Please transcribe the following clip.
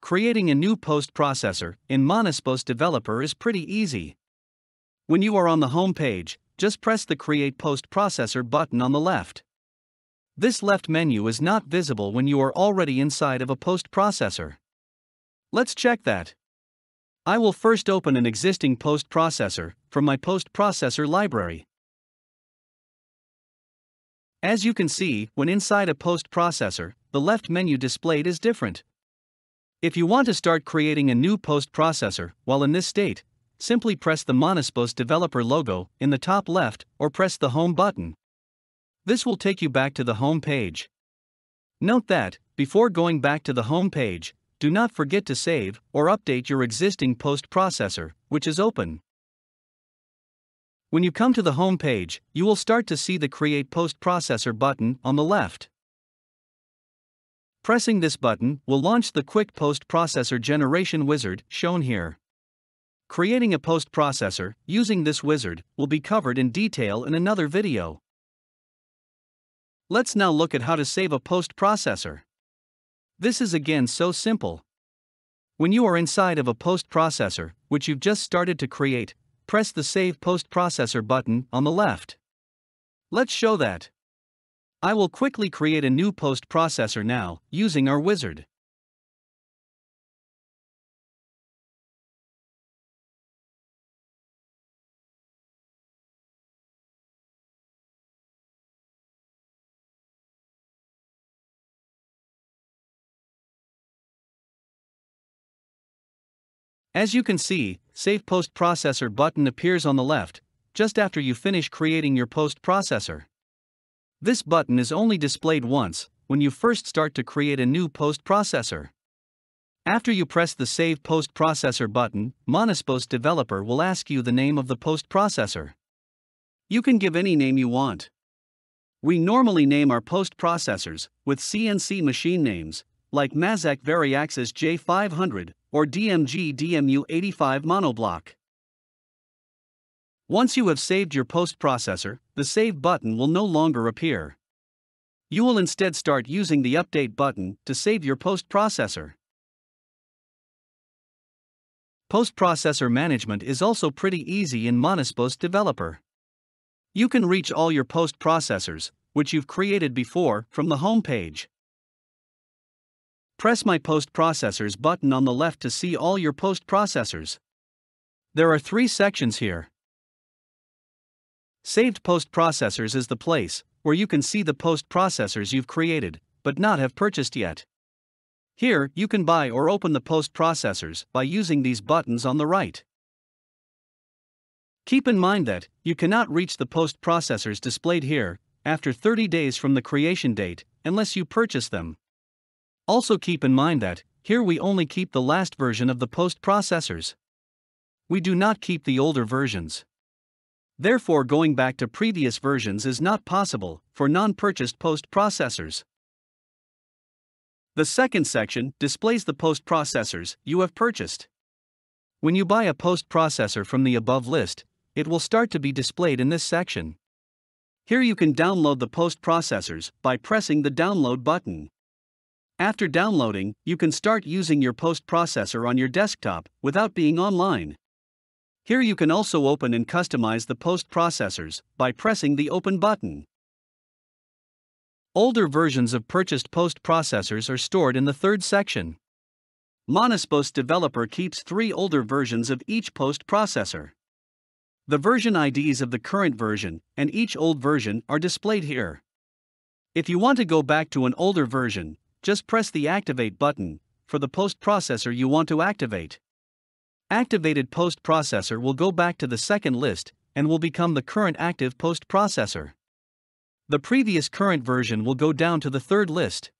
Creating a new post processor in MANUSpostdeveloper is pretty easy. When you are on the home page, just press the Create Post Processor button on the left. This left menu is not visible when you are already inside of a post processor. Let's check that. I will first open an existing post processor from my post processor library. As you can see, when inside a post processor, the left menu displayed is different. If you want to start creating a new post processor while in this state, simply press the MANUSpostdeveloper logo in the top left or press the Home button. This will take you back to the home page. Note that, before going back to the home page, do not forget to save or update your existing post processor, which is open. When you come to the home page, you will start to see the Create Post Processor button on the left. Pressing this button will launch the Quick Post Processor Generation wizard shown here. Creating a post processor using this wizard will be covered in detail in another video. Let's now look at how to save a post processor. This is again so simple. When you are inside of a post processor, which you've just started to create, press the Save Post Processor button on the left. Let's show that. I will quickly create a new post processor now, using our wizard. As you can see, Save Post Processor button appears on the left, just after you finish creating your post processor. This button is only displayed once, when you first start to create a new post processor. After you press the Save Post Processor button, MANUSpostdeveloper will ask you the name of the post processor. You can give any name you want. We normally name our post processors with CNC machine names, like Mazak Variaxis J500 or DMG DMU85 monoblock. Once you have saved your post processor, the Save button will no longer appear. You will instead start using the Update button to save your post processor. Post processor management is also pretty easy in MANUSpostdeveloper. You can reach all your post processors, which you've created before, from the home page. Press My Post Processors button on the left to see all your post processors. There are 3 sections here. Saved Post Processors is the place where you can see the post processors you've created, but not have purchased yet. Here, you can buy or open the post processors by using these buttons on the right. Keep in mind that you cannot reach the post processors displayed here after 30 days from the creation date unless you purchase them. Also keep in mind that here we only keep the last version of the post processors. We do not keep the older versions. Therefore, going back to previous versions is not possible for non-purchased post processors. The second section displays the post processors you have purchased. When you buy a post processor from the above list, it will start to be displayed in this section. Here you can download the post processors by pressing the Download button. After downloading, you can start using your post processor on your desktop without being online. Here you can also open and customize the post processors by pressing the Open button. Older versions of purchased post processors are stored in the third section. MANUSpostdeveloper keeps 3 older versions of each post processor. The version IDs of the current version and each old version are displayed here. If you want to go back to an older version, just press the Activate button for the post processor you want to activate. Activated post processor will go back to the second list and will become the current active post processor. The previous current version will go down to the third list.